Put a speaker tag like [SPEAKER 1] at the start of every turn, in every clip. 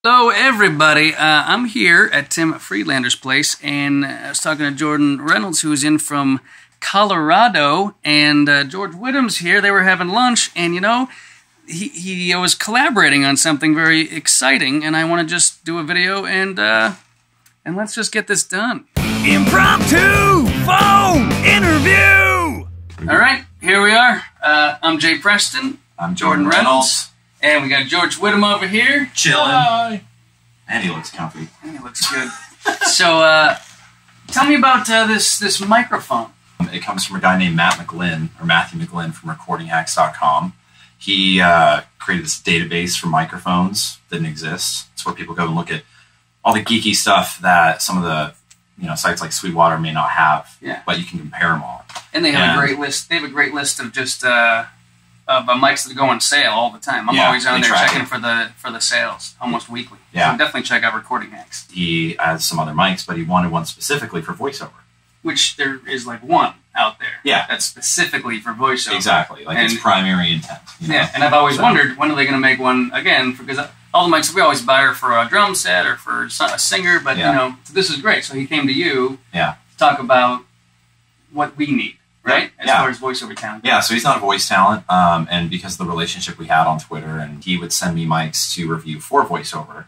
[SPEAKER 1] Hello, everybody. I'm here at Tim Friedlander's place, and I was talking to Jordan Reynolds, who's in from Colorado, and George Whittam's here. They were having lunch, and you know, he was collaborating on something very exciting, and I want to just do a video and let's just get this done.
[SPEAKER 2] Impromptu phone interview.
[SPEAKER 1] All right, here we are. I'm Jay Preston.
[SPEAKER 3] I'm Jordan Reynolds.
[SPEAKER 1] And we got George Whittam over here.
[SPEAKER 3] Chilling.
[SPEAKER 1] Hi.
[SPEAKER 3] And he looks comfy.
[SPEAKER 1] And he looks good. So, tell me about this microphone.
[SPEAKER 3] It comes from a guy named Matthew McGlynn from recordinghacks.com. He created this database for microphones that didn't exist. It's where people go and look at all the geeky stuff that some of the sites like Sweetwater may not have.
[SPEAKER 1] Yeah.
[SPEAKER 3] But you can compare them all.
[SPEAKER 1] And they have a great list. They have a great list of just mics that go on sale all the time. I'm always on there checking for the sales almost weekly.
[SPEAKER 3] Yeah.
[SPEAKER 1] So definitely check out Recording Hacks.
[SPEAKER 3] He has some other mics, but he wanted one specifically for voiceover.
[SPEAKER 1] Which there is like one out there.
[SPEAKER 3] Yeah.
[SPEAKER 1] That's specifically for voiceover.
[SPEAKER 3] Exactly. Like its primary intent.
[SPEAKER 1] Yeah, and I've always wondered, when are they going to make one again? Because all the mics we always buy are for a drum set or for a singer, but so this is great. So he came to you to talk about what we need. Right? As far as voiceover talent.
[SPEAKER 3] Yeah, so he's not a voice talent, and because of the relationship we had on Twitter, and he would send me mics to review for voiceover,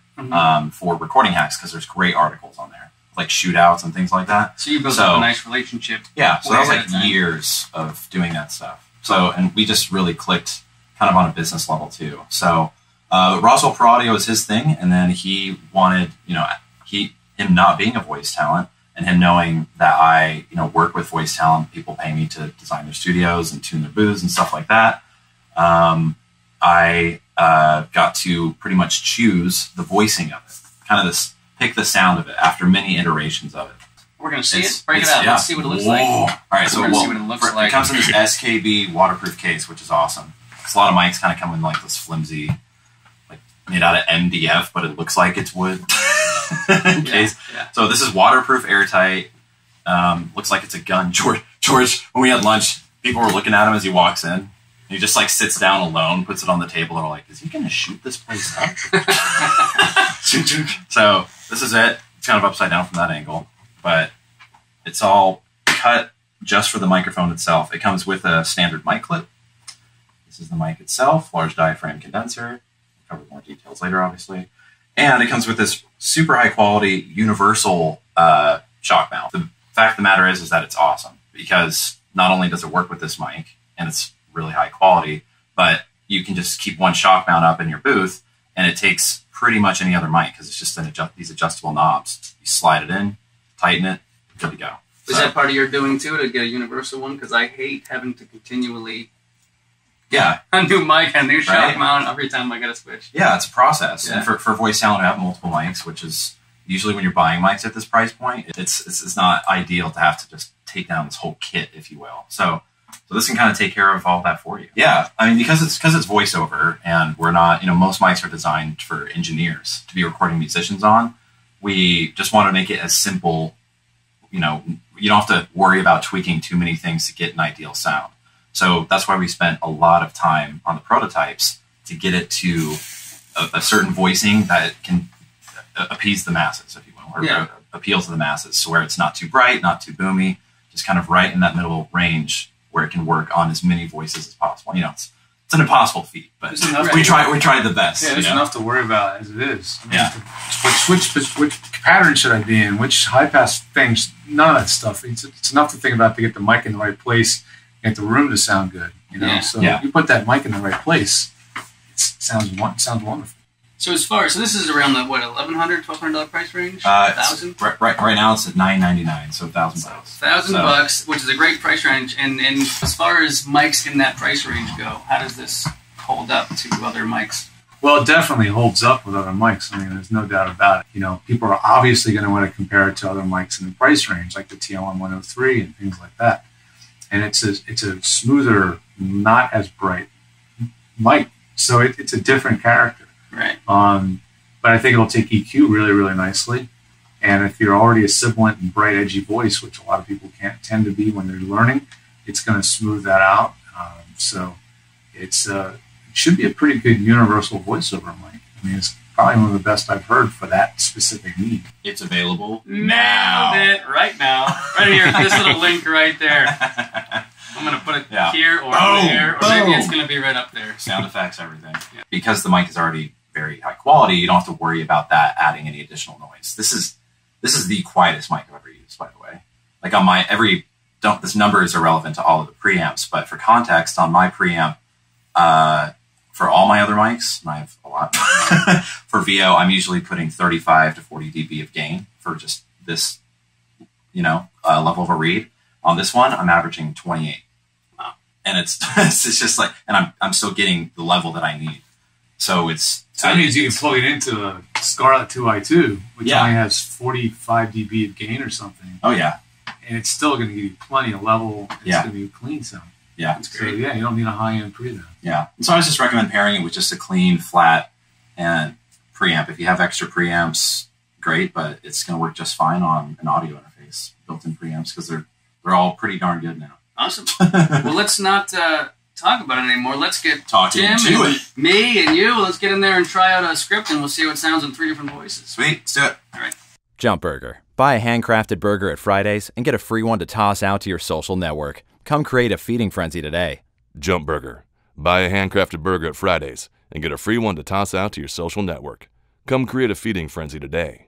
[SPEAKER 3] for Recording Hacks, because there's great articles on there, like shootouts and things like that.
[SPEAKER 1] So you built up a nice relationship.
[SPEAKER 3] Yeah, so that was like years of doing that stuff. So, and we just really clicked kind of on a business level too. So Roswell Pro audio is his thing, and then he wanted, him not being a voice talent, and him knowing that I, work with voice talent, people pay me to design their studios and tune their booths and stuff like that. I got to pretty much choose the voicing of it, kind of pick the sound of it after many iterations of it.
[SPEAKER 1] We're going to see it. Break it out. Let's see what it looks like.
[SPEAKER 3] All right, so
[SPEAKER 1] see what it looks like.
[SPEAKER 3] It comes in this SKB waterproof case, which is awesome. Because a lot of mics kind of come in like this flimsy, like made out of MDF, but it looks like it's wood. Case. Yeah. So this is waterproof, airtight. Looks like it's a gun. George, when we had lunch, people were looking at him as he walks in. And he just like sits down alone, puts it on the table, and we're like, "Is he going to shoot this place up?" So this is it. It's kind of upside down from that angle, but it's all cut just for the microphone itself. It comes with a standard mic clip. This is the mic itself, large diaphragm condenser. We'll cover more details later, obviously. And it comes with this super high quality universal shock mount. The fact of the matter is that it's awesome, because not only does it work with this mic and it's really high quality, but you can just keep one shock mount up in your booth and it takes pretty much any other mic, because it's just these adjustable knobs. You slide it in, tighten it, good to go.
[SPEAKER 1] Is that part of your doing too, to get a universal one? Because I hate having to continually a new mic, a new shock mount every time I get a switch. Yeah, it's a process.
[SPEAKER 3] Yeah. And for voice talent who have multiple mics, which is usually when you're buying mics at this price point, it's not ideal to have to just take down this whole kit, if you will. So this can kind of take care of all that for you. Yeah, I mean, because it's voiceover, and we're not, most mics are designed for engineers to be recording musicians on. We just want to make it as simple. You don't have to worry about tweaking too many things to get an ideal sound. So that's why we spent a lot of time on the prototypes to get it to a certain voicing that can appease the masses, if you will, or appeal to the masses, so where it's not too bright, not too boomy, just kind of right in that middle range where it can work on as many voices as possible. It's an impossible feat, but we tried the best.
[SPEAKER 4] Yeah, there's enough to worry about as it is. Which pattern should I be in? Which high pass things? None of that stuff. It's enough to think about to get the mic in the right place, get the room to sound good. So you put that mic in the right place, it sounds wonderful.
[SPEAKER 1] So this is around the $1,100, $1,200 price range?
[SPEAKER 3] $1,000? Right now it's at $999, so $1,000.
[SPEAKER 1] $1,000, which is a great price range. And as far as mics in that price range go, how does this hold up to other mics?
[SPEAKER 4] Well, it definitely holds up with other mics. I mean, there's no doubt about it. People are obviously going to want to compare it to other mics in the price range, like the TLM 103 and things like that. And it's a smoother, not as bright mic, so it's a different character.
[SPEAKER 1] Right.
[SPEAKER 4] But I think it'll take EQ really, really nicely. And if you're already a sibilant and bright, edgy voice, which a lot of people can't tend to be when they're learning, it's going to smooth that out. So it should be a pretty good universal voiceover mic. I mean, it's probably one of the best I've heard for that specific need.
[SPEAKER 3] It's available
[SPEAKER 1] Nailed it right now. Right here, this little link right there. I'm going to put it here or there, or maybe it's going to be right up there.
[SPEAKER 3] Sound effects, everything. Yeah. Because the mic is already very high quality, you don't have to worry about that adding any additional noise. This is the quietest mic I've ever used, by the way. Like on my this number is irrelevant to all of the preamps, but for context, on my preamp, for all my other mics, and I have a lot, for VO, I'm usually putting 35 to 40 dB of gain for just this, level of a read. On this one, I'm averaging 28. Wow. And it's just like, and I'm still getting the level that I need. So
[SPEAKER 4] that means you can plug it into a Scarlett 2i2, which only has 45 dB of gain or something.
[SPEAKER 3] Oh, yeah.
[SPEAKER 4] And it's still going to give you plenty of level. It's going to be a clean sound.
[SPEAKER 3] Yeah.
[SPEAKER 4] That's great. So, yeah, you don't need a high-end preamp.
[SPEAKER 3] Yeah. And so I just recommend pairing it with just a clean, flat, and preamp. If you have extra preamps, great, but it's going to work just fine on an audio interface, built-in preamps, because they're all pretty darn good now.
[SPEAKER 1] Awesome. Well, let's not talk about it anymore. Let's get
[SPEAKER 3] talking
[SPEAKER 1] Tim
[SPEAKER 3] to
[SPEAKER 1] and
[SPEAKER 3] it.
[SPEAKER 1] Me and you. Let's get in there and try out a script, and we'll see how it sounds in 3 different voices.
[SPEAKER 3] Sweet. Let's do it.
[SPEAKER 1] All right.
[SPEAKER 5] Jump Burger. Buy a handcrafted burger at Fridays and get a free one to toss out to your social network. Come create a feeding frenzy today.
[SPEAKER 6] Jump Burger. Buy a handcrafted burger at Fridays and get a free one to toss out to your social network. Come create a feeding frenzy today.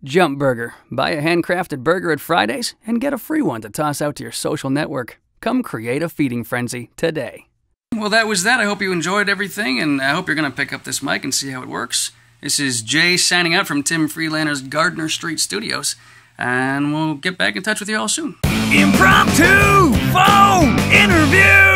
[SPEAKER 7] Jump Burger. Buy a handcrafted burger at Fridays and get a free one to toss out to your social network. Come create a feeding frenzy today.
[SPEAKER 1] Well, that was that. I hope you enjoyed everything, and I hope you're going to pick up this mic and see how it works. This is Jay signing out from Tim Freelander's Gardner Street Studios, and we'll get back in touch with you all soon.
[SPEAKER 2] Impromptu phone interview!